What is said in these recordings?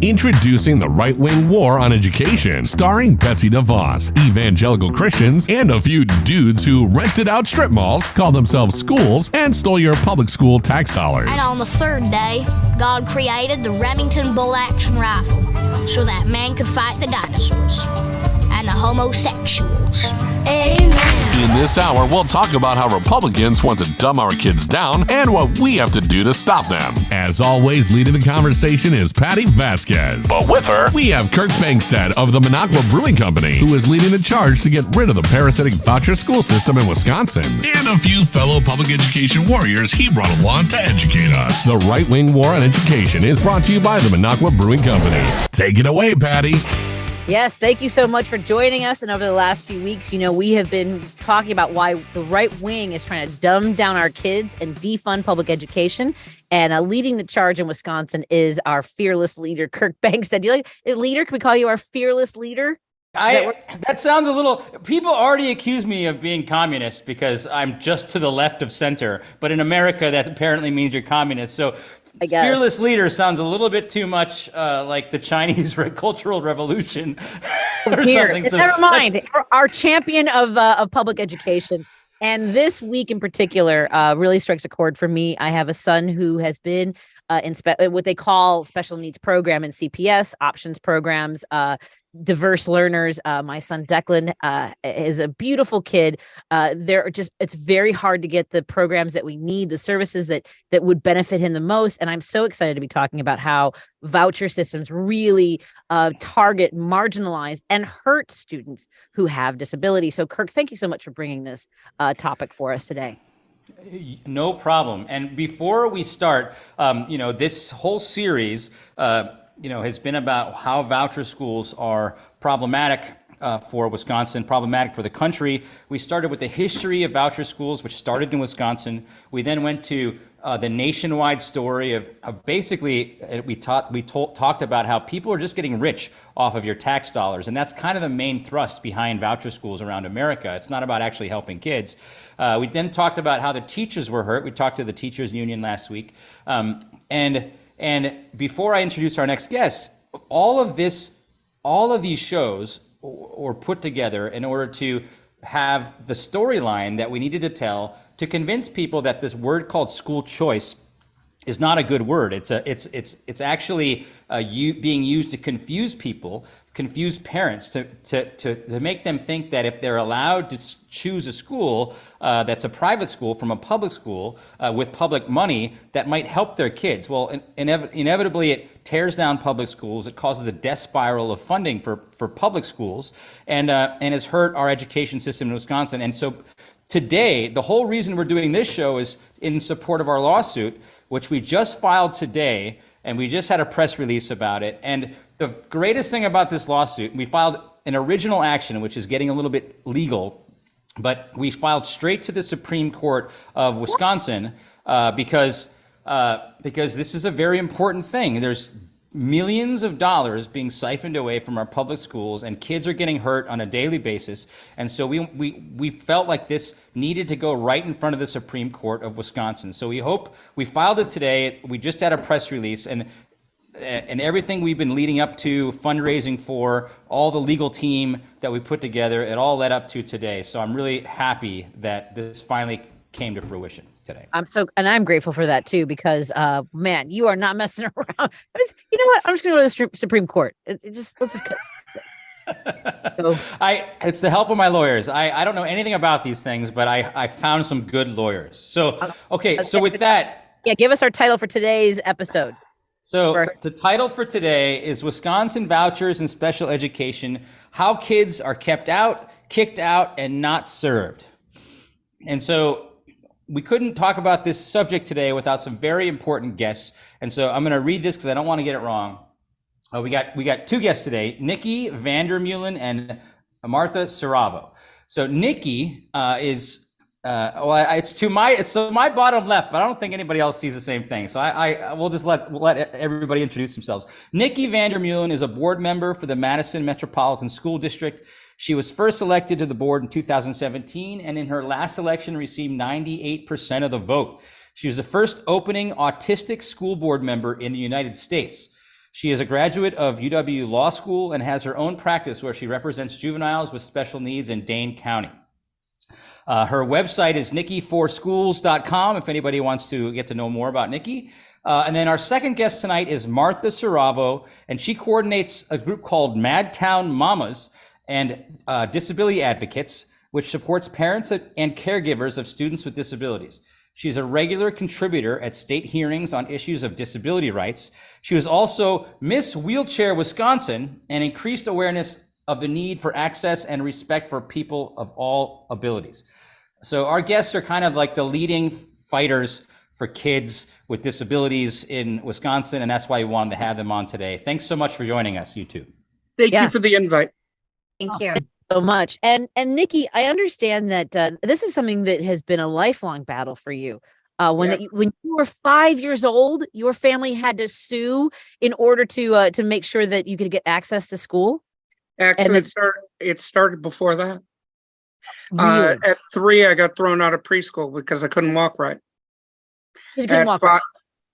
Introducing the right-wing war on education, starring Betsy DeVos, evangelical Christians, and a few dudes who rented out strip malls, called themselves schools, and stole your public school tax dollars. And on the third day, God created the Remington bolt-action rifle so that man could fight the dinosaurs and the homosexuals. Amen. In this hour, we'll talk about how Republicans want to dumb our kids down and what we have to do to stop them. As always, leading the conversation is Patti Vasquez. But with her, we have Kirk Bangstead of the Minocqua Brewing Company, who is leading the charge to get rid of the parasitic voucher school system in Wisconsin. And a few fellow public education warriors he brought along to educate us. The right-wing war on education is brought to you by the Minocqua Brewing Company. Take it away, Patti. Yes, thank you so much for joining us. And over the last few weeks, we have been talking about why the right wing is trying to dumb down our kids and defund public education. And leading the charge in Wisconsin is our fearless leader, Kirk Bangstead. Do you like a leader? Can we call you our fearless leader? That sounds a little. People already accuse me of being communist because I'm just to the left of center. But in America, that apparently means you're communist. So fearless leader sounds a little bit too much like the Chinese Cultural Revolution or something. So never mind. Our champion of public education. And this week in particular really strikes a chord for me. I have a son who has been in what they call special needs program in CPS, options programs, diverse learners. My son Declan is a beautiful kid. It's very hard to get the programs that we need, the services that would benefit him the most. And I'm so excited to be talking about how voucher systems really target, marginalize, and hurt students who have disabilities. So Kirk, thank you so much for bringing this topic for us today. No problem. And before we start, this whole series, has been about how voucher schools are problematic for Wisconsin, problematic for the country. We started with the history of voucher schools, which started in Wisconsin. We then went to the nationwide story of basically we talked about how people are just getting rich off of your tax dollars, and that's kind of the main thrust behind voucher schools around America. It's not about actually helping kids. We then talked about how the teachers were hurt. We talked to the teachers union last week, and before I introduce our next guest, all of these shows were put together in order to have the storyline that we needed to tell to convince people that this word called school choice is not a good word. It's actually being used to confuse people, confuse parents, to make them think that if they're allowed to choose a school that's a private school from a public school with public money, that might help their kids. Well, inevitably it tears down public schools. It causes a death spiral of funding for public schools, and has hurt our education system in Wisconsin. And so today, the whole reason we're doing this show is in support of our lawsuit, which we just filed today, and we just had a press release about it. And the greatest thing about this lawsuit, we filed an original action, which is getting a little bit legal, but we filed straight to the Supreme Court of Wisconsin because this is a very important thing. There's millions of dollars being siphoned away from our public schools, and kids are getting hurt on a daily basis. And so we felt like this needed to go right in front of the Supreme Court of Wisconsin. So we filed it today. We just had a press release, and everything we've been leading up to, fundraising for, all the legal team that we put together, it all led up to today. So I'm really happy that this finally came to fruition today. I'm grateful for that too, because man, you are not messing around. You know what? I'm just going to go to the Supreme Court. Let's just cut this. So, it's the help of my lawyers. I don't know anything about these things, but I found some good lawyers. So, okay. So with that, give us our title for today's episode. So the title for today is Wisconsin Vouchers and Special Education, How Kids Are Kept Out, Kicked Out, and Not Served. And so we couldn't talk about this subject today without some very important guests. And so I'm going to read this because I don't want to get it wrong. We got two guests today, Nicki, Vander, Meulen, and Martha Siravo. So Nicki is it's to my bottom left, but I don't think anybody else sees the same thing. So we'll just let everybody introduce themselves. Nicki Vander Meulen is a board member for the Madison Metropolitan School District. She was first elected to the board in 2017, and in her last election received 98% of the vote. She was the first opening autistic school board member in the United States. She is a graduate of UW Law School and has her own practice where she represents juveniles with special needs in Dane County. Her website is nicki4schools.com if anybody wants to get to know more about Nicki. And then our second guest tonight is Martha Siravo, and she coordinates a group called Madtown Mommas and Disability Advocates, which supports parents and caregivers of students with disabilities. She's a regular contributor at state hearings on issues of disability rights. She was also Miss Wheelchair Wisconsin and increased awareness of the need for access and respect for people of all abilities. So our guests are kind of like the leading fighters for kids with disabilities in Wisconsin, and that's why we wanted to have them on today. Thanks so much for joining us, you two. Thank you for the invite. Thank you. So much. And Nicki, I understand that this is something that has been a lifelong battle for you. When you were 5 years old, your family had to sue in order to make sure that you could get access to school. Actually, it started before that. Really? At 3, I got thrown out of preschool because I couldn't walk right. Because you couldn't walk right.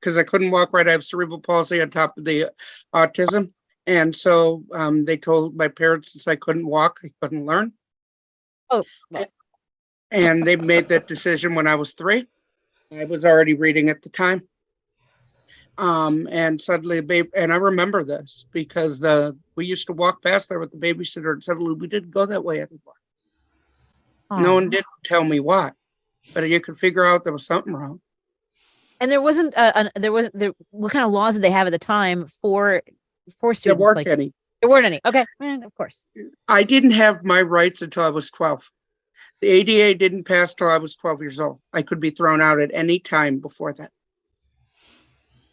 Because I couldn't walk right. I have cerebral palsy on top of the autism. And so they told my parents since I couldn't walk, I couldn't learn. Oh. Well. And they made that decision when I was 3. I was already reading at the time. And suddenly, and I remember this because we used to walk past there with the babysitter, and suddenly we didn't go that way anymore. No one did tell me why, but you could figure out there was something wrong. And there wasn't what kind of laws did they have at the time for students? There weren't any. There weren't any. Okay, of course. I didn't have my rights until I was 12. The ADA didn't pass till I was 12 years old. I could be thrown out at any time before that.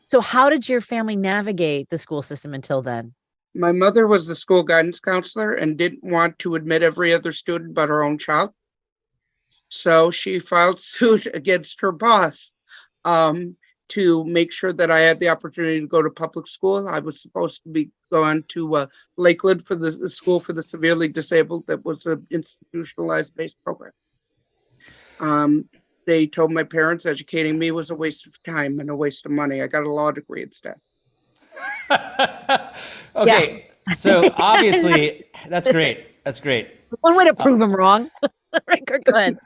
So how did your family navigate the school system until then? My mother was the school guidance counselor and didn't want to admit every other student but her own child. So she filed suit against her boss to make sure that I had the opportunity to go to public school. I was supposed to be going to Lakeland for the school for the severely disabled. That was an institutionalized based program. They told my parents educating me was a waste of time and a waste of money. I got a law degree instead. Okay, so obviously, that's great. That's great. One way to prove them wrong. Right, Kirk, go ahead.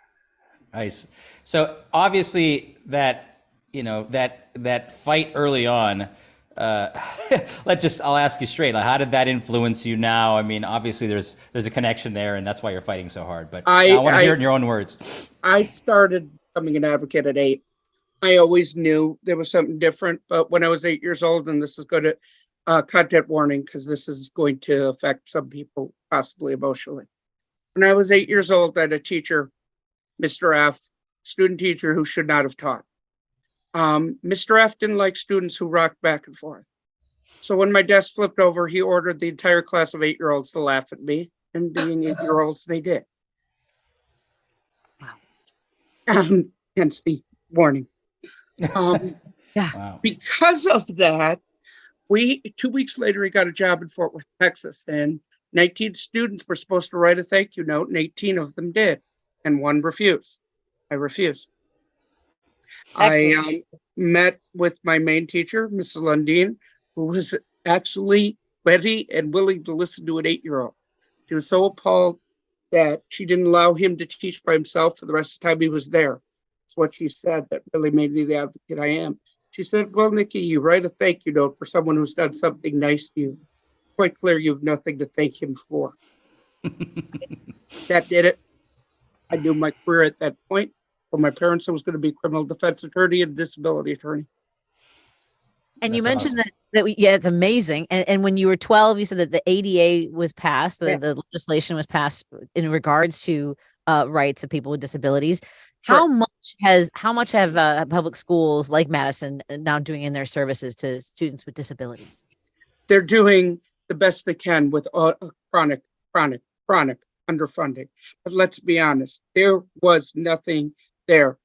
Nice. So obviously that fight early on, I'll ask you straight. Like, how did that influence you now? I mean, obviously there's a connection there, and that's why you're fighting so hard. But I want to hear it in your own words. I started becoming an advocate at 8. I always knew there was something different, but when I was 8 years old, and this is going to content warning because this is going to affect some people possibly emotionally. When I was 8 years old, I had a teacher, Mr. F, student teacher who should not have taught. Mr. F didn't like students who rocked back and forth. So when my desk flipped over, he ordered the entire class of 8-year-olds to laugh at me, and being 8-year-olds, they did. Hence the warning. Wow. Because of that, 2 weeks later, he got a job in Fort Worth, Texas, and 19 students were supposed to write a thank you note, and 18 of them did, and 1 refused. I refused. Excellent. I met with my main teacher, Mrs. Lundeen, who was actually ready and willing to listen to an 8-year-old. She was so appalled that she didn't allow him to teach by himself for the rest of the time he was there. That's what she said that really made me the advocate I am. She said, well, Nicki, you write a thank you note for someone who's done something nice to you. Quite clear you have nothing to thank him for. That did it. I knew my career at that point. For my parents, I was going to be a criminal defense attorney and disability attorney. And That's you mentioned awesome. It's amazing. And when you were 12, you said that the ADA was passed, the legislation was passed in regards to rights of people with disabilities. How much have public schools like Madison now doing in their services to students with disabilities? They're doing the best they can with chronic underfunding. But let's be honest, there was nothing there.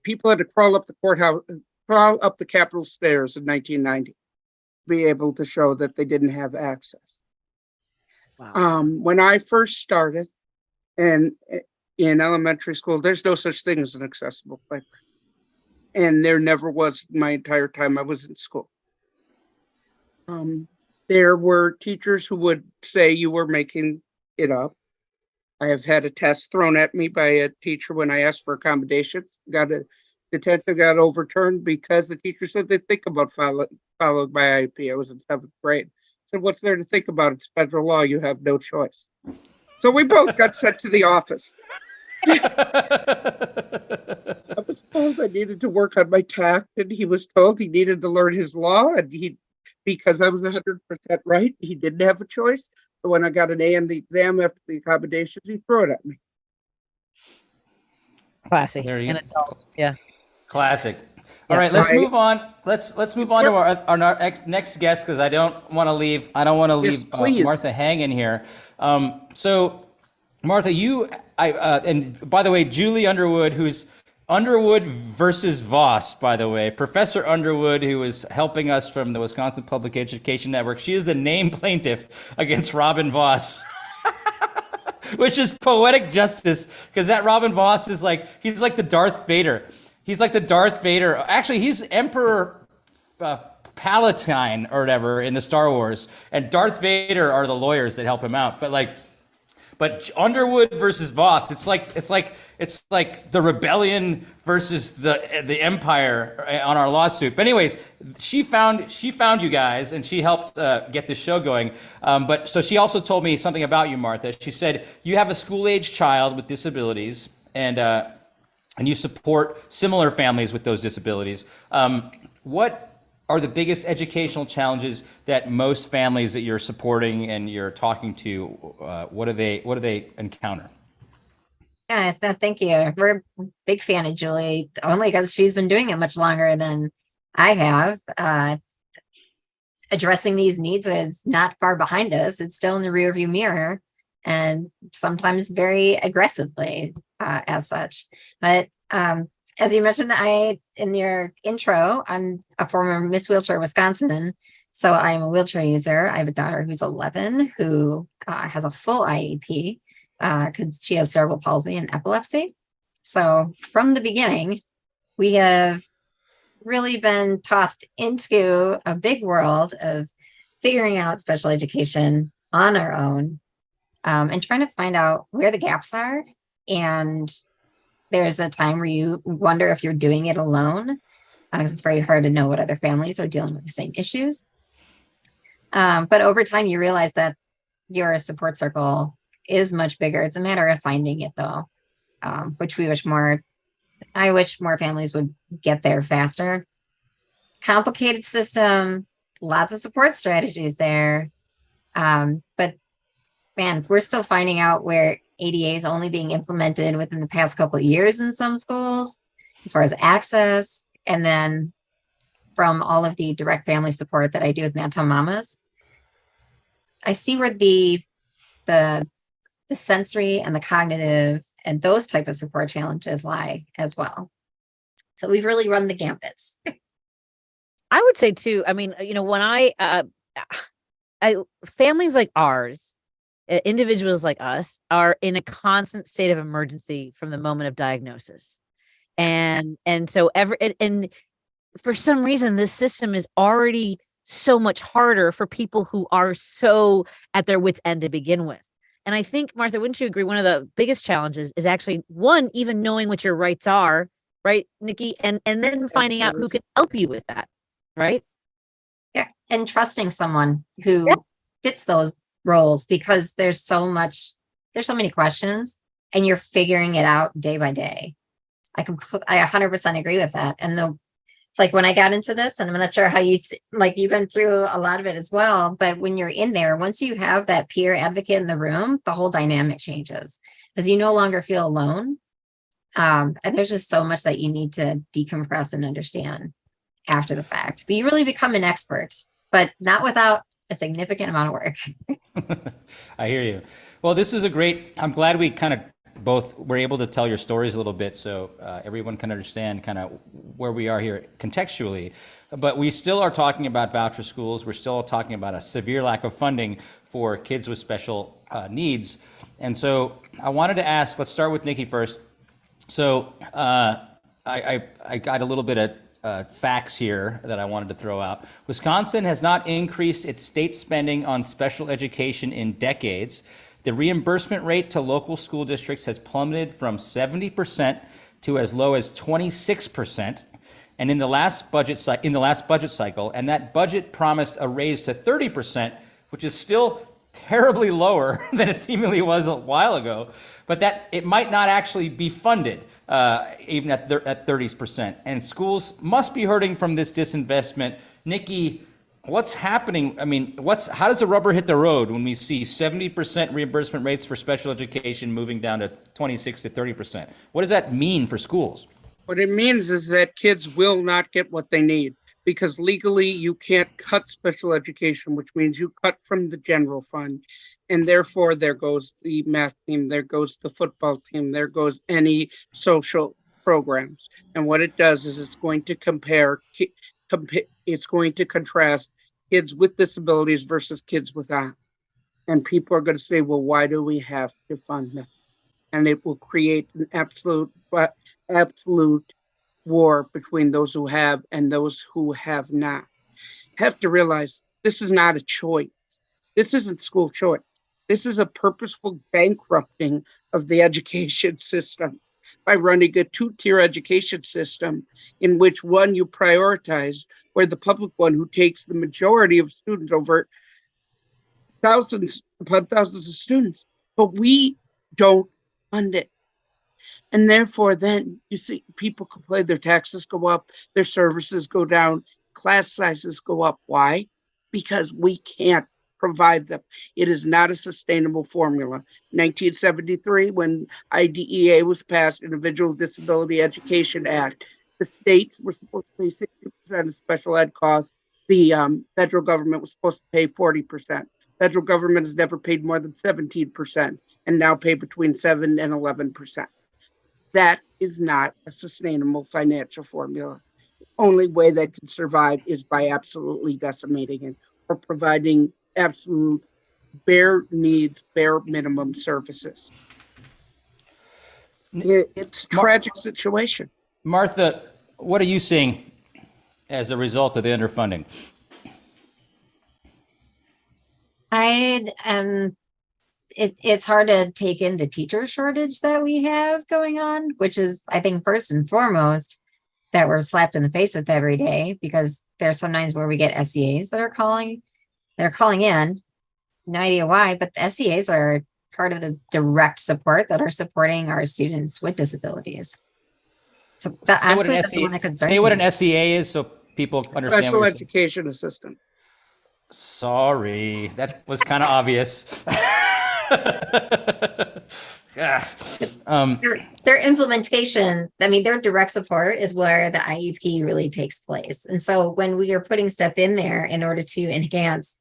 People had to crawl up the Capitol stairs in 1990 to be able to show that they didn't have access. Wow. When I first started in elementary school, there's no such thing as an accessible playground. And there never was my entire time I was in school. There were teachers who would say you were making it up. I have had a test thrown at me by a teacher when I asked for accommodations. Detention got overturned because the teacher said they'd think about followed by IEP. I was in 7th grade. I said, what's there to think about? It's federal law. You have no choice. So we both got sent to the office. I was told I needed to work on my tact, and he was told he needed to learn his law, and because I was 100% right, he didn't have a choice. So when I got an A in the exam after the accommodations, he threw it at me. Classy. There you and go. adults. Yeah. Classic. All right, let's move on. Let's move on to our next guest, because I don't want to leave Martha hanging here. So Martha, and by the way, Julie Underwood, who's Underwood versus Voss, by the way, Professor Underwood, who is helping us from the Wisconsin Public Education Network. She is the named plaintiff against Robin Voss, which is poetic justice, because that Robin Voss is he's like the Darth Vader. He's like the Darth Vader. Actually, he's Emperor Palatine or whatever in the Star Wars, and Darth Vader are the lawyers that help him out. But Underwood versus Voss, it's like the rebellion versus the empire on our lawsuit. But anyways, she found you guys, and she helped get this show going. So she also told me something about you, Martha. She said you have a school-age child with disabilities, and you support similar families with those disabilities. What are the biggest educational challenges that most families that you're supporting and you're talking to, what do they encounter? Yeah, thank you. We're a big fan of Julie, only because she's been doing it much longer than I have. Addressing these needs is not far behind us. It's still in the rearview mirror, and sometimes very aggressively as such. But as you mentioned, in your intro, I'm a former Miss Wheelchair Wisconsin, so I'm a wheelchair user. I have a daughter who's 11 who has a full IEP because she has cerebral palsy and epilepsy. So from the beginning, we have really been tossed into a big world of figuring out special education on our own, and trying to find out where the gaps are. And there's a time where you wonder if you're doing it alone, because it's very hard to know what other families are dealing with the same issues. But over time, you realize that your support circle is much bigger. It's a matter of finding it, though, which I wish more families would get there faster. Complicated system, lots of support strategies there. But man, we're still finding out where ADA is only being implemented within the past couple of years in some schools, as far as access. And then from all of the direct family support that I do with Madtown Mommas, I see where the sensory and the cognitive and those type of support challenges lie as well. So we've really run the gambit. I would say too, I mean, when I families like ours, individuals like us are in a constant state of emergency from the moment of diagnosis. And so and for some reason, this system is already so much harder for people who are so at their wits' end to begin with. And I think, Martha, wouldn't you agree? One of the biggest challenges is actually, one, even knowing what your rights are, right, Nicki? And then finding out who can help you with that, right? Yeah. And trusting someone who fits those roles, because there's so many questions and you're figuring it out day by day. I 100% agree with that. And it's like when I got into this, and I'm not sure how you've been through a lot of it as well, but when you're in there, once you have that peer advocate in the room, the whole dynamic changes because you no longer feel alone. And there's just so much that you need to decompress and understand after the fact, but you really become an expert, but not without a significant amount of work. I hear you. Well, this is I'm glad we kind of both were able to tell your stories a little bit so everyone can understand kind of where we are here contextually. But we still are talking about voucher schools. We're still talking about a severe lack of funding for kids with special needs. And so I wanted to ask, let's start with Nicki first. So I got a little bit facts here that I wanted to throw out. Wisconsin has not increased its state spending on special education in decades. The reimbursement rate to local school districts has plummeted from 70% to as low as 26%. And in the last budget cycle, and that budget promised a raise to 30%, which is still terribly lower than it seemingly was a while ago, but that it might not actually be funded even at 30%. And schools must be hurting from this disinvestment. Nicki, what's happening? I mean, how does the rubber hit the road when we see 70% reimbursement rates for special education moving down to 26 to 30%? What does that mean for schools? What it means is that kids will not get what they need, because legally you can't cut special education, which means you cut from the general fund. And therefore there goes the math team, there goes the football team, there goes any social programs. And what it does is it's going to it's going to contrast kids with disabilities versus kids without. And people are going to say, well, why do we have to fund them? And it will create an absolute war between those who have and those who have not. Have to realize this is not a choice. This isn't school choice. This is a purposeful bankrupting of the education system by running a two-tier education system in which one you prioritize, where the public one who takes the majority of students over thousands upon thousands of students, but we don't fund it. And therefore, then you see people complain, their taxes go up, their services go down, class sizes go up. Why? Because we can't provide them. It is not a sustainable formula. 1973, when IDEA was passed, Individual Disability Education Act, the states were supposed to pay 60% of special ed costs. The federal government was supposed to pay 40%. Federal government has never paid more than 17% and now pay between 7 and 11%. That is not a sustainable financial formula. The only way that can survive is by absolutely decimating it or providing absolute bare needs, bare minimum services. It's a tragic situation. Martha, what are you seeing as a result of the underfunding? It's hard to take in the teacher shortage that we have going on, which is, I think, first and foremost, that we're slapped in the face with every day, because there's sometimes where we get SEAs that are calling in, no idea why, but the SEAs are part of the direct support that are supporting our students with disabilities. So honestly, that's the one that concerns me. Say what an SEA is so people understand. Special education assistant. Sorry, that was kind of obvious. Their implementation, I mean, their direct support is where the IEP really takes place. And so when we are putting stuff in there in order to enhance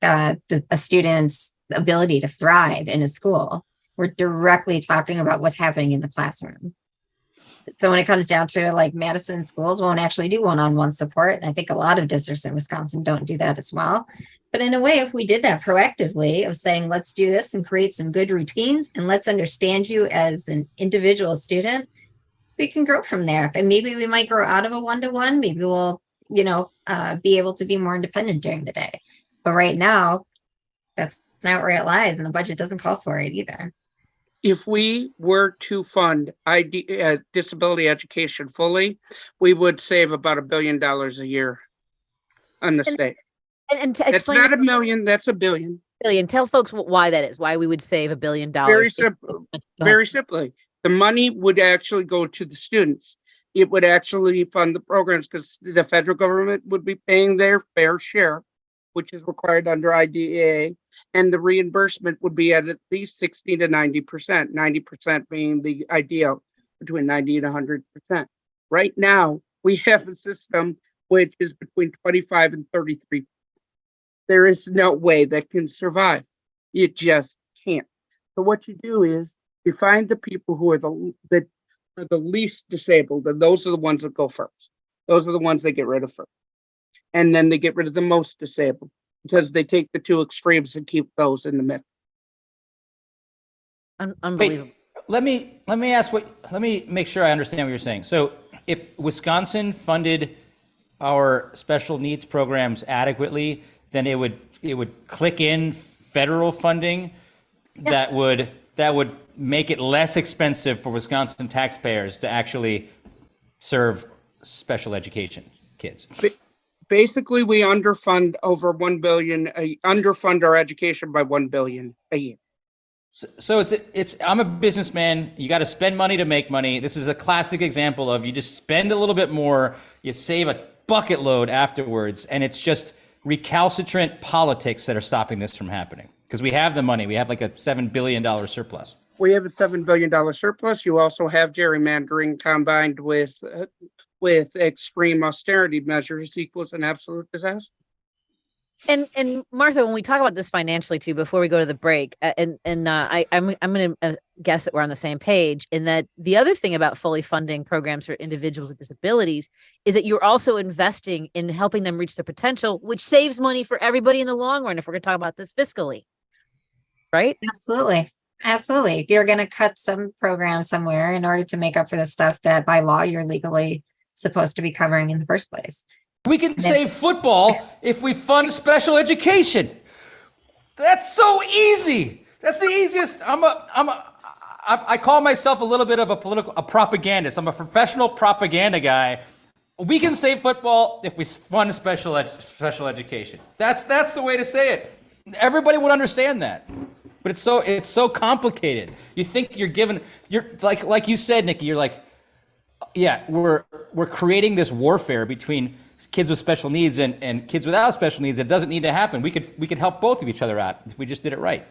a student's ability to thrive in a school, we're directly talking about what's happening in the classroom. So when it comes down to like Madison schools won't actually do one-on-one support. And I think a lot of districts in Wisconsin don't do that as well. But in a way, if we did that proactively of saying, let's do this and create some good routines and let's understand you as an individual student, we can grow from there. And maybe we might grow out of a one-to-one. Maybe we'll, be able to be more independent during the day. But right now, that's not where it lies. And the budget doesn't call for it either. If we were to fund disability education fully, we would save about $1 billion a year on the state. And to that's explain, not $1 million, that's $1 billion. Billion. Tell folks why that is, why we would save $1 billion. Very simply, the money would actually go to the students. It would actually fund the programs because the federal government would be paying their fair share, which is required under IDEA. And the reimbursement would be at least 60 to 90%, 90% being the ideal, between 90 and 100%. Right now, we have a system which is between 25 and 33. There is no way that can survive. You just can't. So what you do is you find the people who are the least disabled, and those are the ones that go first. Those are the ones they get rid of first. And then they get rid of the most disabled, because they take the two extremes and keep those in the middle. Unbelievable. Wait, let me make sure I understand what you're saying. So if Wisconsin funded our special needs programs adequately, then it would click in federal funding that would make it less expensive for Wisconsin taxpayers to actually serve special education kids. Basically, we underfund over 1 billion, underfund our education by 1 billion a year. So it's I'm a businessman. You got to spend money to make money. This is a classic example of you just spend a little bit more, you save a bucket load afterwards, and it's just recalcitrant politics that are stopping this from happening. Because we have the money. We have like a $7 billion surplus. We have a $7 billion surplus. You also have gerrymandering combined with extreme austerity measures equals an absolute disaster. And Martha, when we talk about this financially too, before we go to the break, I'm going to guess that we're on the same page in that the other thing about fully funding programs for individuals with disabilities is that you're also investing in helping them reach their potential, which saves money for everybody in the long run. If we're going to talk about this fiscally, right? Absolutely. You're going to cut some programs somewhere in order to make up for the stuff that by law you're legally supposed to be covering in the first place. We can save football if we fund special education. That's so easy. That's the easiest. I call myself a little bit of a propagandist. I'm a professional propaganda guy. We can save football if we fund special education. That's the way to say it. Everybody would understand that. But it's so complicated. You think you're like you said, Nicki, you're like, yeah, we're creating this warfare between kids with special needs and kids without special needs. It doesn't need to happen. We could help both of each other out if we just did it right.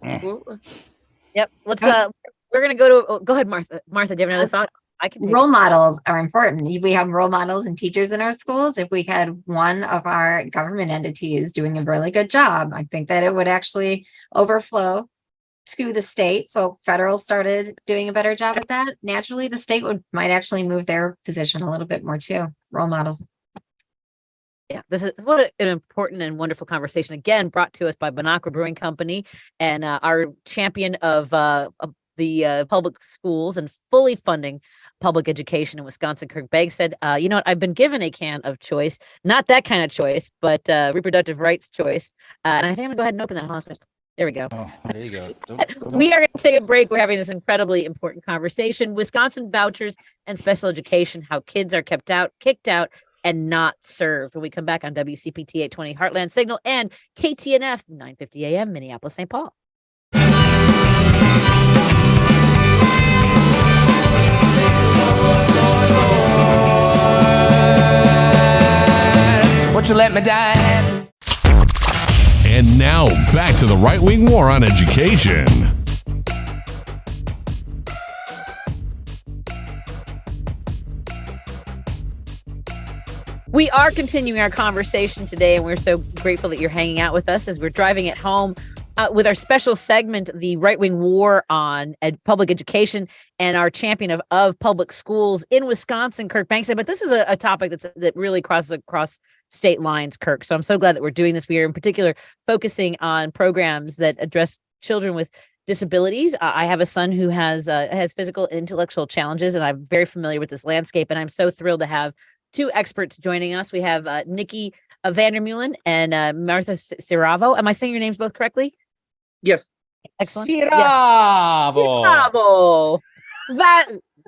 Yep. Let's we're gonna go ahead, Martha. Martha, do you have another thought? I can Role models are important. We have role models and teachers in our schools. If we had one of our government entities doing a really good job, I think that it would actually overflow to the state. So federal started doing a better job at that. Naturally, the state might actually move their position a little bit more too. Role models. Yeah, this is what an important and wonderful conversation. Again, brought to us by Banacqua Brewing Company and our champion of the public schools and fully funding public education in Wisconsin, Kirk Bangstead. You know what? I've been given a can of choice, not that kind of choice, but reproductive rights choice. And I think I'm gonna go ahead and open that. Hold on. There we go. Oh, there you go. We are going to take a break. We're having this incredibly important conversation. Wisconsin vouchers and special education, how kids are kicked out, and not served. When we come back on WCPT 820 Heartland Signal and KTNF 950 AM, Minneapolis, St. Paul. Won't you let me die? And now back to the right-wing war on education. We are continuing our conversation today, and we're so grateful that you're hanging out with us as we're driving it home with our special segment, the right-wing war on public education, and our champion of public schools in Wisconsin, Kirk Bangstead. But this is a topic that really crosses across state lines, Kirk. So I'm so glad that we're doing this. We are in particular focusing on programs that address children with disabilities. I have a son who has physical and intellectual challenges, and I'm very familiar with this landscape. And I'm so thrilled to have two experts joining us. We have Nicki Vander Meulen and Martha Siravo. Am I saying your names both correctly? Yes. Excellent. Siravo.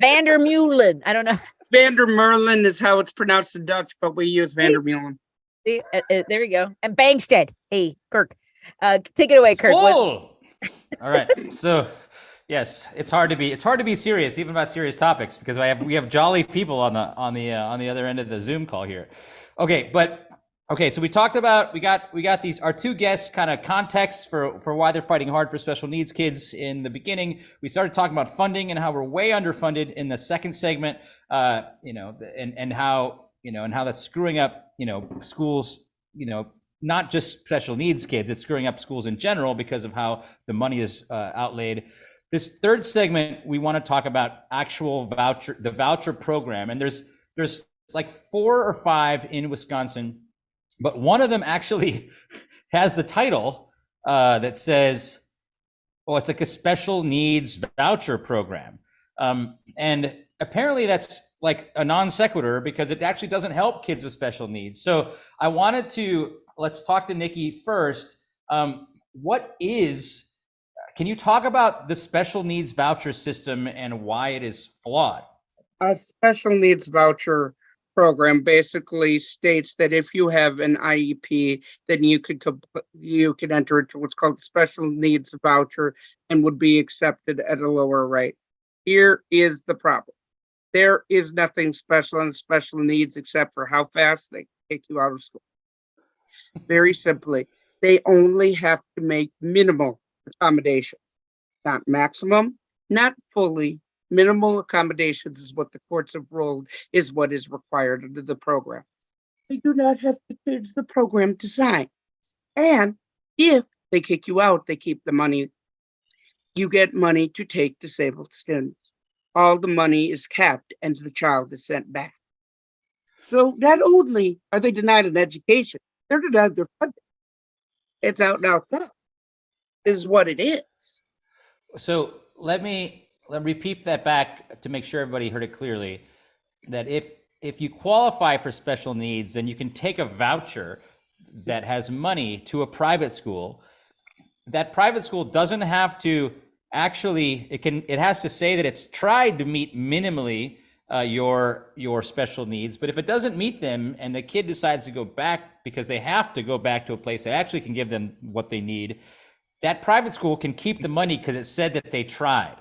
Vander Meulen. I don't know. Vander Meulen is how it's pronounced in Dutch, but we use Vander Meulen. See, there we go. And Bangstead. Hey, Kirk. Take it away, Kirk. All right. So, yes, it's hard to be serious, even about serious topics, because we have jolly people on the other end of the Zoom call here. Okay, so we talked about we got these our two guests kind of context for why they're fighting hard for special needs kids in the beginning. We started talking about funding and how we're way underfunded in the second segment, and how that's screwing up, schools, not just special needs kids, it's screwing up schools in general because of how the money is outlaid. This third segment, we want to talk about the voucher program, and there's like 4 or 5 in Wisconsin. But one of them actually has the title that says, "Oh, it's like a special needs voucher program," and apparently that's like a non sequitur because it actually doesn't help kids with special needs. So I wanted to, let's talk to Nicki first. Can you talk about the special needs voucher system and why it is flawed? A special needs voucher program basically states that if you have an IEP, then you could enter into what's called special needs voucher and would be accepted at a lower rate. Here is the problem. There is nothing special in special needs except for how fast they take you out of school. Very simply, they only have to make minimal accommodations, not maximum, not fully. Minimal accommodations is what the courts have ruled is what is required under the program. They do not have to change the program design. And if they kick you out, they keep the money. You get money to take disabled students. All the money is capped and the child is sent back. So not only are they denied an education, they're denied their funding. It's out and out tough, is what it is. So let me repeat that back to make sure everybody heard it clearly, that if you qualify for special needs, then you can take a voucher that has money to a private school. That private school doesn't have to actually, it has to say that it's tried to meet minimally your special needs, but if it doesn't meet them and the kid decides to go back because they have to go back to a place that actually can give them what they need, that private school can keep the money because it said that they tried.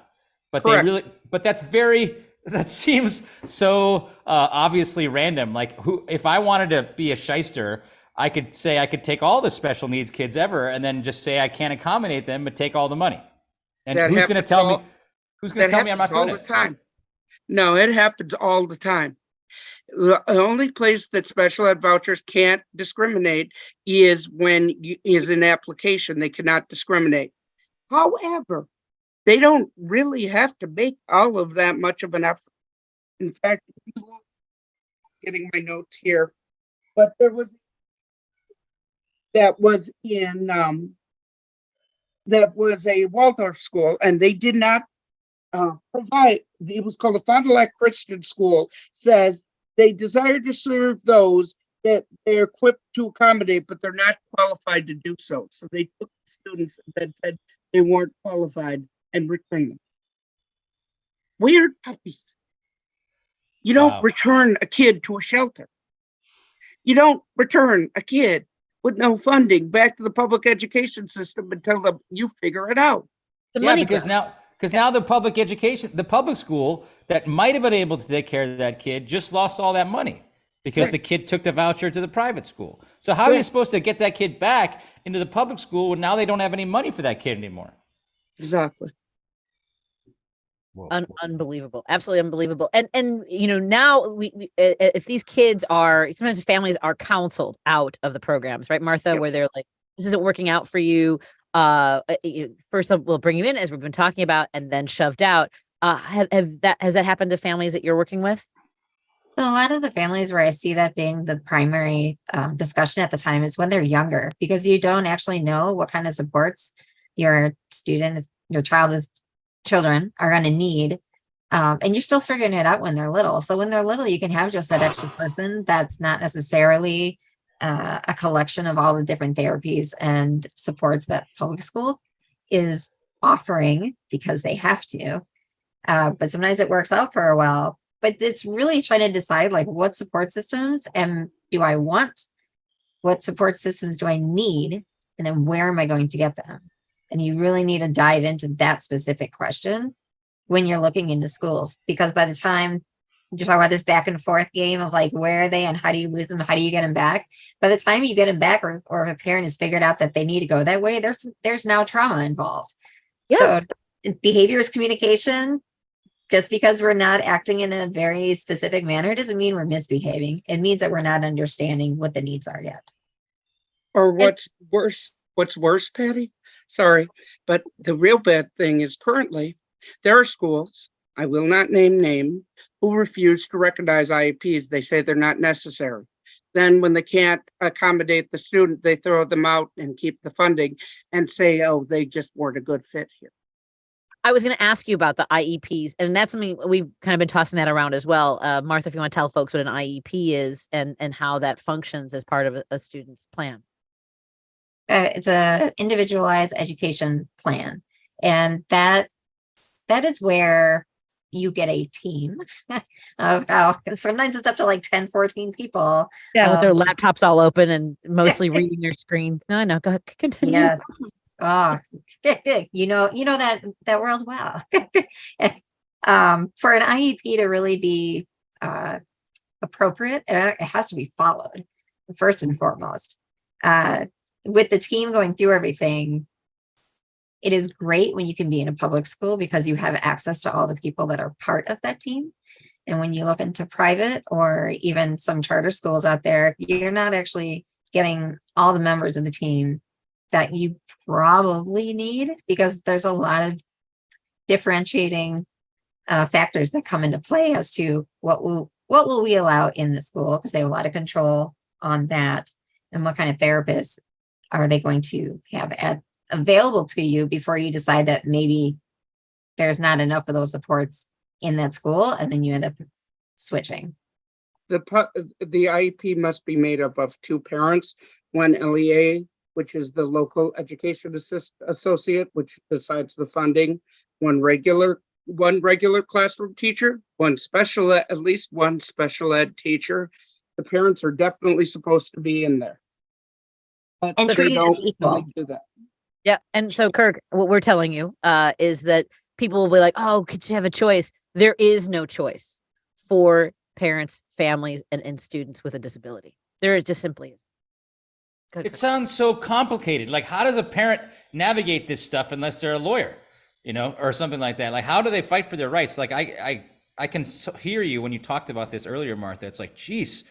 But Correct. that seems so obviously random. Like, if I wanted to be a shyster, I could say I could take all the special needs kids ever and then just say I can't accommodate them, but take all the money. And who's going to tell me? Who's going to tell me I'm not doing it? Time. No, it happens all the time. The only place that special ed vouchers can't discriminate is is an application. They cannot discriminate. However, they don't really have to make all of that much of an effort. In fact, getting my notes here, but that was a Waldorf school, and they did not provide. It was called a Fond du Lac Christian School. Says they desire to serve those that they're equipped to accommodate, but they're not qualified to do so. So they took the students that said they weren't qualified and returned them. Weird puppies. You don't return a kid to a shelter. You don't return a kid with no funding back to the public education system and tell them you figure it out. Because now the public school that might have been able to take care of that kid just lost all that money because the kid took the voucher to the private school. So how are you supposed to get that kid back into the public school when now they don't have any money for that kid anymore? Exactly. Unbelievable, absolutely unbelievable. And now we if these kids are, sometimes families are counseled out of the programs, right, Martha, where they're like, this isn't working out for you. First we'll bring you in, as we've been talking about, and then shoved out. Has that happened to families that you're working with? So a lot of the families where I see that being the primary discussion at the time is when they're younger, because you don't actually know what kind of supports your children are going to need. And you're still figuring it out when they're little. So when they're little, you can have just that extra person that's not necessarily a collection of all the different therapies and supports that public school is offering because they have to. But sometimes it works out for a while. But it's really trying to decide, like, what support systems do I want? What support systems do I need? And then where am I going to get them? And you really need to dive into that specific question when you're looking into schools, because by the time you talk about this back and forth game of like, where are they and how do you lose them? How do you get them back? By the time you get them back, or if a parent has figured out that they need to go that way, there's now trauma involved. Yes. So behavior is communication. Just because we're not acting in a very specific manner doesn't mean we're misbehaving. It means that we're not understanding what the needs are yet. Or what's worse, Patty? Sorry, but the real bad thing is currently there are schools, I will not name, who refuse to recognize IEPs. They say they're not necessary. Then when they can't accommodate the student, they throw them out and keep the funding and say, oh, they just weren't a good fit here. I was going to ask you about the IEPs, and that's something we've kind of been tossing that around as well. Martha, if you want to tell folks what an IEP is and how that functions as part of a student's plan. It's a individualized education plan, and that is where you get a team of sometimes it's up to like 10, 14 people. Yeah, with their laptops all open and mostly reading their screens. No, go ahead, continue. Yes. Oh, you know that world well. For an IEP to really be appropriate, it has to be followed first and foremost. With the team going through everything, it is great when you can be in a public school because you have access to all the people that are part of that team. And when you look into private or even some charter schools out there, you're not actually getting all the members of the team that you probably need, because there's a lot of differentiating factors that come into play as to what will we allow in the school, because they have a lot of control on that, and what kind of therapists are they going to have available to you before you decide that maybe there's not enough of those supports in that school, and then you end up switching. The IEP must be made up of 2 parents, 1 LEA, which is the local education associate, which decides the funding, one regular classroom teacher, at least one special ed teacher. The parents are definitely supposed to be in there. But And treated as equal. Do that. Yeah. And so, Kirk, what we're telling you is that people will be like, oh, could you have a choice? There is no choice for parents, families, and students with a disability. There is just simply is. It sounds so complicated. Like, how does a parent navigate this stuff unless they're a lawyer, or something like that? Like, how do they fight for their rights? Like, I can hear you when you talked about this earlier, Martha. It's like, geez,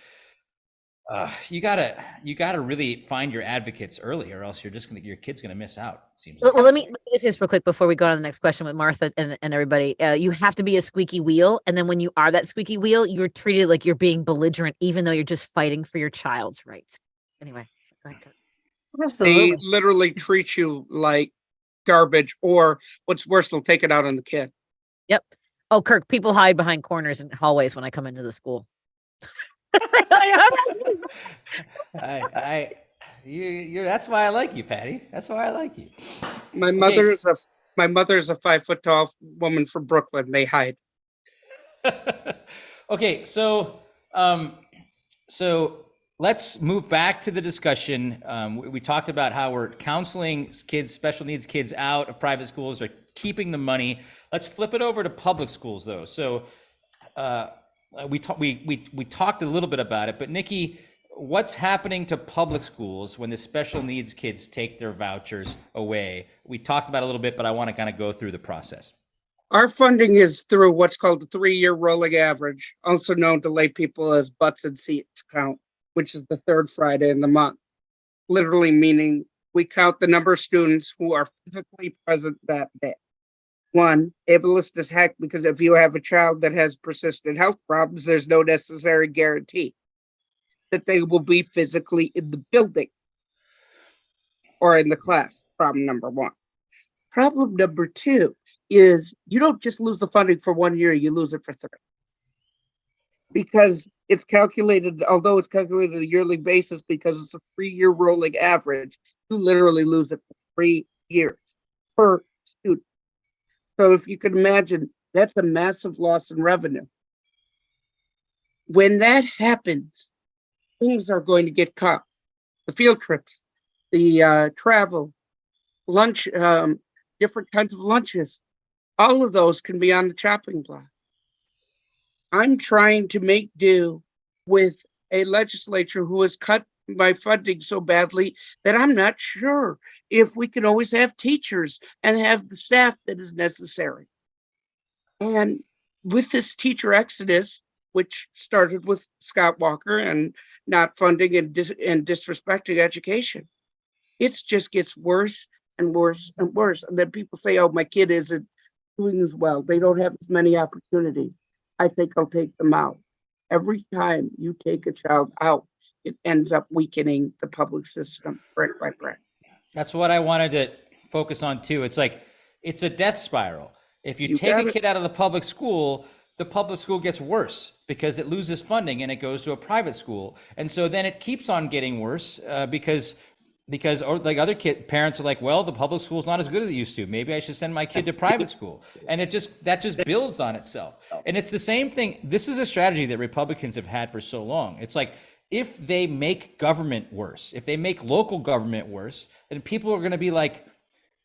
you gotta really find your advocates early, or else your kid's gonna miss out. It seems. Well, let me say this real quick before we go on to the next question with Martha and everybody. You have to be a squeaky wheel, and then when you are that squeaky wheel, you're treated like you're being belligerent, even though you're just fighting for your child's rights. Anyway. Absolutely. They literally treat you like garbage, or what's worse, they'll take it out on the kid. Yep. Oh, Kirk, people hide behind corners and hallways when I come into the school. That's why I like you, Patti. That's why I like you. My mother's a 5 foot tall woman from Brooklyn. They hide. Okay, so let's move back to the discussion. We talked about how we're counseling kids, special needs kids out of private schools, or keeping the money. Let's flip it over to public schools, though. So we talked a little bit about it, but Nicki, what's happening to public schools when the special needs kids take their vouchers away? We talked about it a little bit, but I want to kind of go through the process. Our funding is through what's called the 3-year rolling average, also known to lay people as butts and seats count, which is the 3rd Friday in the month. Literally meaning we count the number of students who are physically present that day. 1, ableist as heck, because if you have a child that has persistent health problems, there's no necessary guarantee that they will be physically in the building or in the class. Problem number 1. Problem number 2 is you don't just lose the funding for 1 year, you lose it for 3. Because it's calculated, although it's calculated on a yearly basis, because it's a 3-year rolling average, you literally lose it for 3 years per student. So if you can imagine, that's a massive loss in revenue. When that happens, things are going to get cut. The field trips, the travel, lunch, different kinds of lunches, all of those can be on the chopping block. I'm trying to make do with a legislature who has cut my funding so badly that I'm not sure if we can always have teachers and have the staff that is necessary. And with this teacher exodus, which started with Scott Walker and not funding and disrespecting education, it just gets worse and worse and worse. And then people say, oh, my kid isn't doing as well. They don't have as many opportunities. I think I'll take them out. Every time you take a child out, it ends up weakening the public system brick by brick. That's what I wanted to focus on too. It's like, it's a death spiral. If you You take got a it. kid out of the public school gets worse because it loses funding and it goes to a private school. And so then it keeps on getting worse because or like other parents are like, well, the public school's not as good as it used to. Maybe I should send my kid to private school. And that just builds on itself. And it's the same thing. This is a strategy that Republicans have had for so long. It's like, if they make government worse, if they make local government worse, then people are going to be like,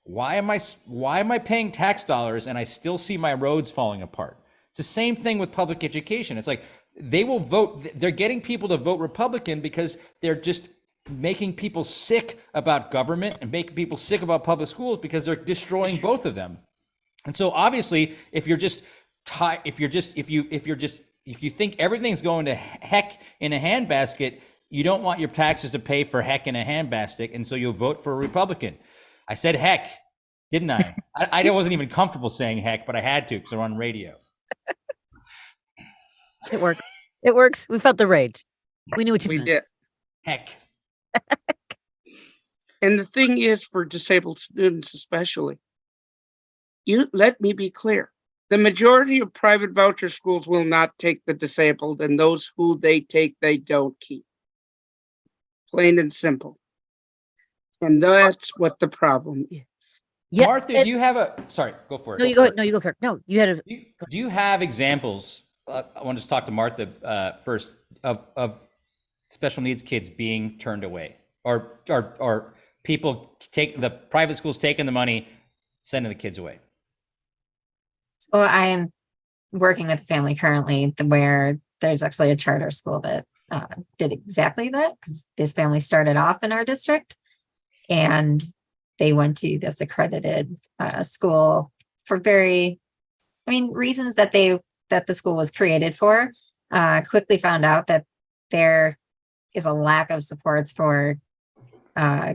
why am I paying tax dollars and I still see my roads falling apart? It's the same thing with public education. It's like they will vote. They're getting people to vote Republican because they're just making people sick about government and making people sick about public schools because they're destroying both of them. And so obviously, if you think everything's going to heck in a handbasket, you don't want your taxes to pay for heck in a handbasket, and so you'll vote for a Republican. I said heck, didn't I? I wasn't even comfortable saying heck, but I had to because they're on radio. It worked. It works. We felt the rage. We knew what you We meant. did. Heck. And the thing is, for disabled students especially, let me be clear. The majority of private voucher schools will not take the disabled, and those who they take, they don't keep. Plain and simple. And that's what the problem is. Yeah, Martha, do you have sorry, go for it. No, you go ahead. No, you go, Kirk. No, you had a. Do you have examples? I want to just talk to Martha first of special needs kids being turned away, or people the private schools taking the money, sending the kids away. So I am working with a family currently where there's actually a charter school that did exactly that, because this family started off in our district and they went to this accredited school for reasons that the school was created for. Quickly found out that there is a lack of supports for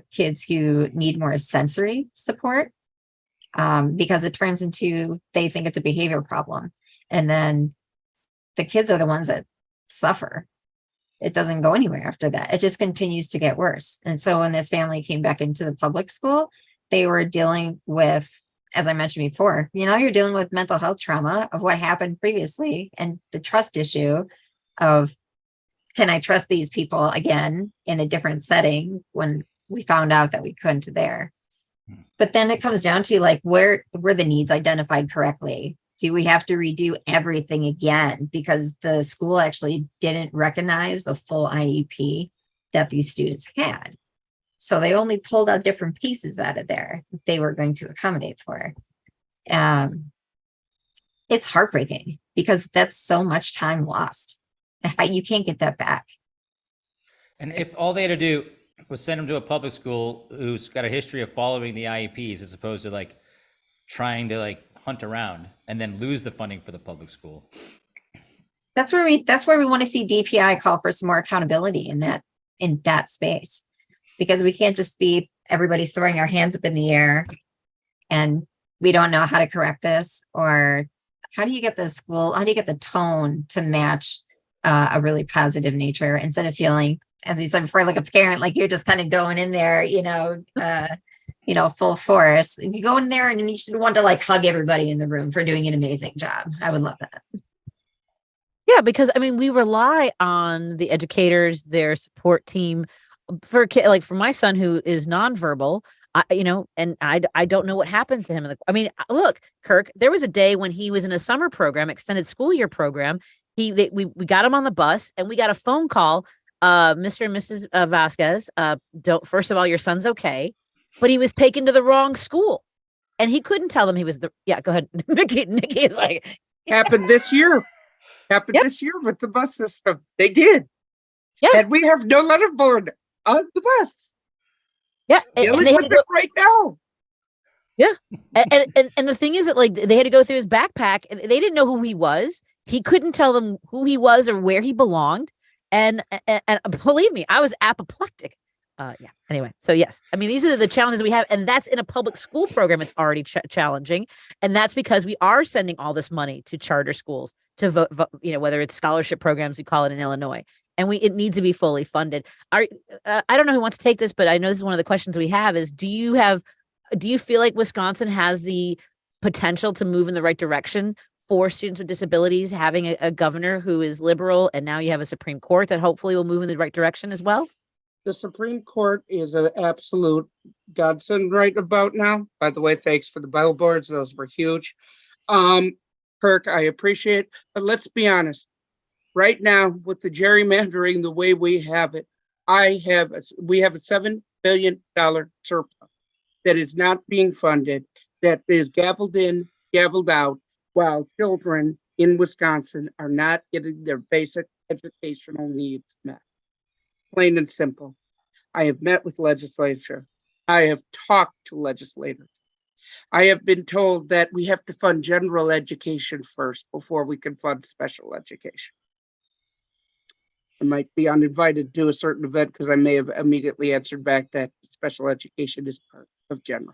kids who need more sensory support, because it turns into, they think it's a behavior problem. And then the kids are the ones that suffer. It doesn't go anywhere after that. It just continues to get worse. And so when this family came back into the public school, they were dealing with, as I mentioned before, you're dealing with mental health trauma of what happened previously and the trust issue of, can I trust these people again in a different setting when we found out that we couldn't there? But then it comes down to like, were the needs identified correctly? Do we have to redo everything again because the school actually didn't recognize the full IEP that these students had? So they only pulled out different pieces out of there that they were going to accommodate for. It's heartbreaking because that's so much time lost. You can't get that back. And if all they had to do was send them to a public school who's got a history of following the IEPs, as opposed to like trying to like hunt around and then lose the funding for the public school. That's where we want to see DPI call for some more accountability in that space, because we can't just be everybody's throwing our hands up in the air and we don't know how to correct this, or how do you get the tone to match a really positive nature, instead of feeling, as you said before, like a parent, like you're just kind of going in there, full force. You go in there and you should want to like hug everybody in the room for doing an amazing job. I would love that. Yeah, because we rely on the educators, their support team for for my son who is nonverbal. And I don't know what happens to him. Look, Kirk, there was a day when he was in a summer program, extended school year program. We got him on the bus and we got a phone call. Mr. and Mrs. Vasquez, first of all, your son's okay, but he was taken to the wrong school and he couldn't tell them he was go ahead. Nicki is like, Happened this year. This year with the bus system. They did. Yeah. And we have no letterboard on the bus. Yeah. Dealing with it right now. Yeah. And the thing is that like they had to go through his backpack and they didn't know who he was. He couldn't tell them who he was or where he belonged. And believe me, I was apoplectic. Anyway, so yes, these are the challenges we have, and that's in a public school program. It's already challenging, and that's because we are sending all this money to charter schools to vote. Whether it's scholarship programs, we call it in Illinois, and it needs to be fully funded. I don't know who wants to take this, but I know this is one of the questions we have: is do you feel like Wisconsin has the potential to move in the right direction for students with disabilities, having a governor who is liberal, and now you have a Supreme Court that hopefully will move in the right direction as well? The Supreme Court is an absolute godsend right about now. By the way, thanks for the billboards. Those were huge. Kirk, I appreciate, but let's be honest. Right now, with the gerrymandering the way we have it, we have a $7 billion surplus that is not being funded, that is gavelled in, gavelled out, while children in Wisconsin are not getting their basic educational needs met. Plain and simple. I have met with legislature. I have talked to legislators. I have been told that we have to fund general education first before we can fund special education. I might be uninvited to a certain event because I may have immediately answered back that special education is part of general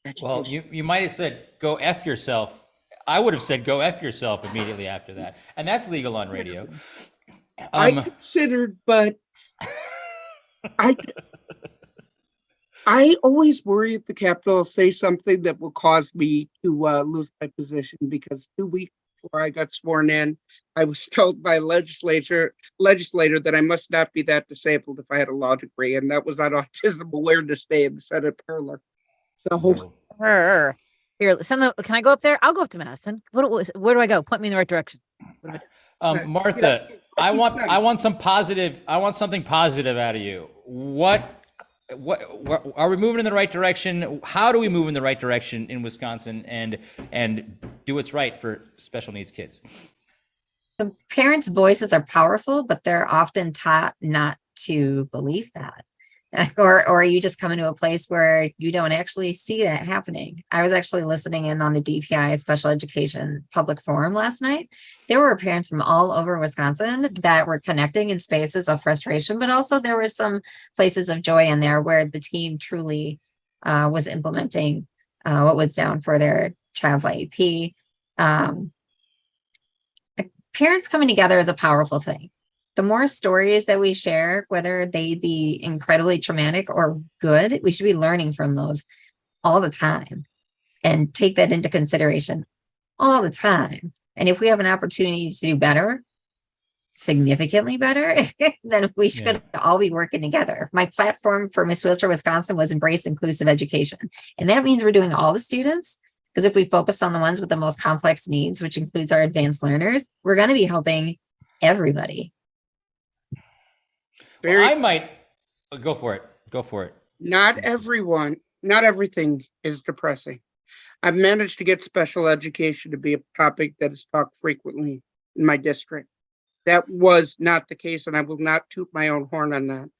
education. Well, you might have said, go F yourself. I would have said, go F yourself immediately after that. And that's legal on radio. I considered, but I always worry at the Capitol I'll say something that will cause me to lose my position, because 2 weeks before I got sworn in, I was told by a legislator that I must not be that disabled if I had a law degree, and that was on Autism Awareness Day in the Senate parlor. So Here, can I go up there? I'll go up to Madison. Where do I go? Point me in the right direction. Martha, I want something positive out of you. What are we moving in the right direction? How do we move in the right direction in Wisconsin and do what's right for special needs kids? The parents' voices are powerful, but they're often taught not to believe that. Or you just come into a place where you don't actually see that happening. I was actually listening in on the DPI Special Education Public Forum last night. There were parents from all over Wisconsin that were connecting in spaces of frustration, but also there were some places of joy in there where the team truly was implementing what was down for their child's IEP. Parents coming together is a powerful thing. The more stories that we share, whether they be incredibly traumatic or good, we should be learning from those all the time and take that into consideration all the time. And if we have an opportunity to do better, significantly better, then we should all be working together. My platform for Miss Wheelchair Wisconsin was embrace inclusive education. And that means we're doing all the students, because if we focus on the ones with the most complex needs, which includes our advanced learners, we're going to be helping everybody. I might go for it. Not everything is depressing. I've managed to get special education to be a topic that is talked frequently in my district. That was not the case, and I will not toot my own horn on that.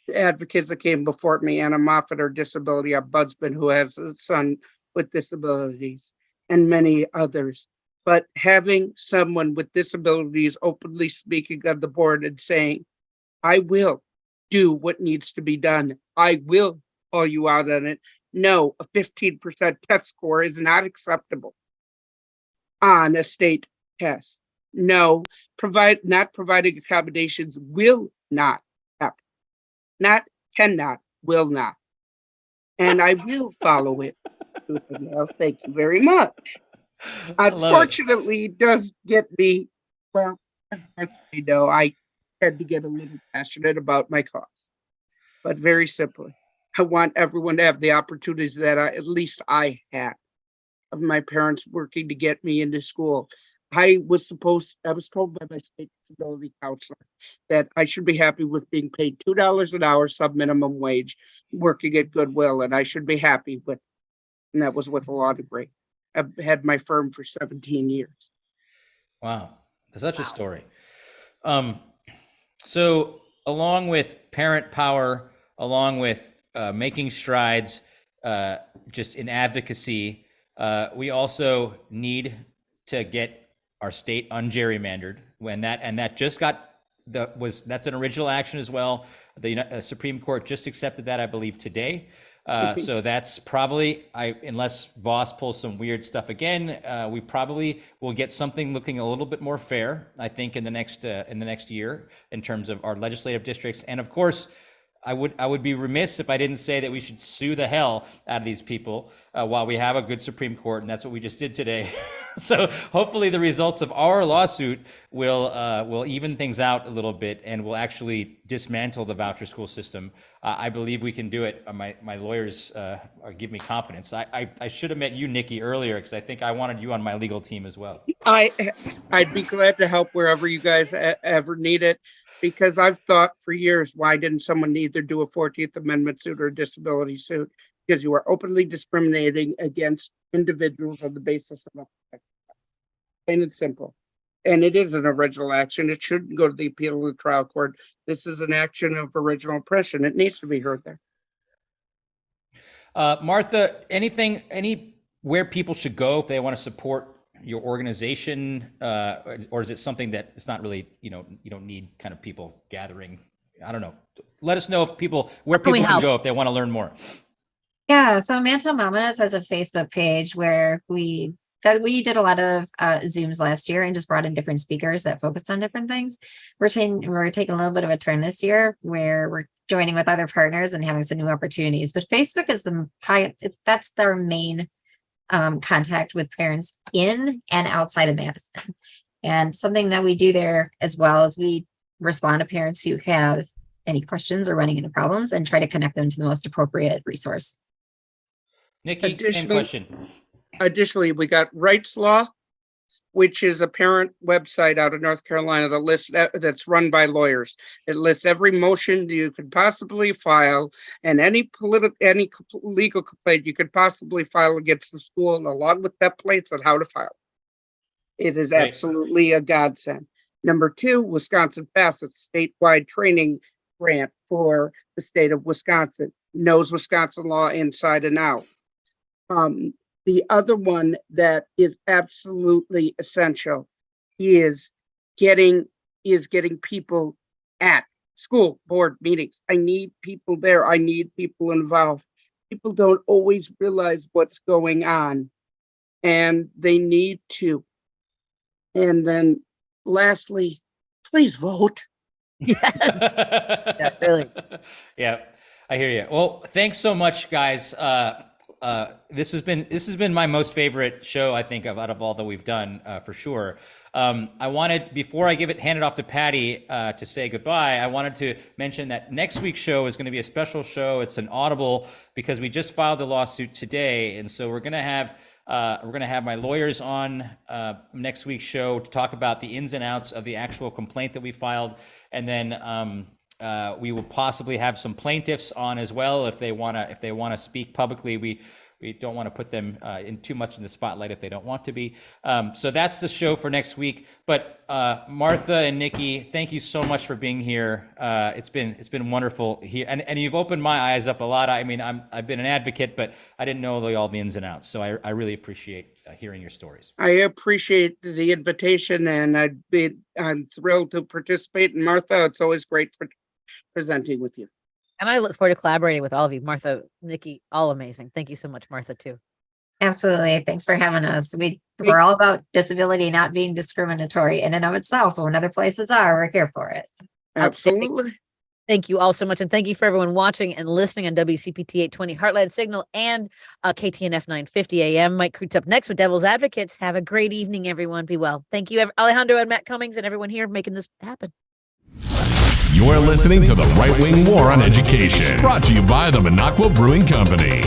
The advocates that came before me, Anna Moffat, our disability ombudsman, who has a son with disabilities, and many others. But having someone with disabilities openly speaking on the board and saying, I will do what needs to be done. I will call you out on it. No, a 15% test score is not acceptable on a state test. No, not providing accommodations will not happen. Not cannot, will not. And I will follow it. Thank you very much. Unfortunately, it does get me, well, you know, I tend to get a little passionate about my cause. But very simply, I want everyone to have the opportunities that at least I had of my parents working to get me into school. I was told by my state disability counselor that I should be happy with being paid $2 an hour sub-minimum wage, working at Goodwill, and I should be happy with it. And that was with a law degree. I've had my firm for 17 years. Wow, that's such a story. So along with parent power, along with making strides just in advocacy, we also need to get our state ungerrymandered. That just got that's an original action as well. The Supreme Court just accepted that, I believe, today. So that's probably, unless Voss pulls some weird stuff again, we probably will get something looking a little bit more fair, I think, in the next year in terms of our legislative districts. And of course, I would be remiss if I didn't say that we should sue the hell out of these people while we have a good Supreme Court, and that's what we just did today. So hopefully the results of our lawsuit will even things out a little bit and will actually dismantle the voucher school system. I believe we can do it. My lawyers give me confidence. I should have met you, Nicki, earlier because I think I wanted you on my legal team as well. I'd be glad to help wherever you guys ever need it. Because I've thought for years, why didn't someone either do a 14th Amendment suit or a disability suit? Because you are openly discriminating against individuals on the basis of a plain and simple. And it is an original action. It shouldn't go to the appeal of the trial court. This is an action of original oppression. It needs to be heard there. Martha, anywhere people should go if they want to support your organization, or is it something that it's not really, you don't need kind of people gathering? I don't know. Let us know where people can go if they want to learn more. Yeah, so Madtown Mommas has a Facebook page where we did a lot of Zooms last year and just brought in different speakers that focused on different things. We're taking a little bit of a turn this year where we're joining with other partners and having some new opportunities. But Facebook is that's their main contact with parents in and outside of Madison. And something that we do there as well is we respond to parents who have any questions or running into problems and try to connect them to the most appropriate resource. Nicki, same question. Additionally, we got Rights Law, which is a parent website out of North Carolina that's run by lawyers. It lists every motion you could possibly file and any legal complaint you could possibly file against the school, along with templates on how to file. It is absolutely a godsend. Number 2, Wisconsin Facets statewide training grant for the state of Wisconsin. Knows Wisconsin law inside and out. The other one that is absolutely essential is getting people at school board meetings. I need people there. I need people involved. People don't always realize what's going on, and they need to. And then lastly, please vote. Yes. Yeah, really. Yeah, I hear you. Well, thanks so much, guys. This has been my most favorite show, I think, out of all that we've done, for sure. I wanted, before I hand it off to Patti to say goodbye, I wanted to mention that next week's show is going to be a special show. It's an audible because we just filed the lawsuit today, and so we're going to have my lawyers on next week's show to talk about the ins and outs of the actual complaint that we filed, and then we will possibly have some plaintiffs on as well if they want to speak publicly. We don't want to put them in too much in the spotlight if they don't want to be. So that's the show for next week. But Martha and Nicki, thank you so much for being here. It's been wonderful here, and you've opened my eyes up a lot. I mean, I've been an advocate, but I didn't know all the ins and outs. So I really appreciate hearing your stories. I appreciate the invitation, and I'm thrilled to participate. And Martha, it's always great presenting with you. And I look forward to collaborating with all of you. Martha, Nicki, all amazing. Thank you so much, Martha, too. Absolutely. Thanks for having us. We're all about disability not being discriminatory in and of itself. When other places are, we're here for it. Absolutely. Thank you all so much. And thank you for everyone watching and listening on WCPT 820 Heartland Signal and KTNF 950 AM. Mike Croots up next with Devil's Advocates. Have a great evening, everyone. Be well. Thank you, Alejandro and Matt Cummings and everyone here making this happen. You're listening to The Right Wing War on Education, brought to you by the Minocqua Brewing Company.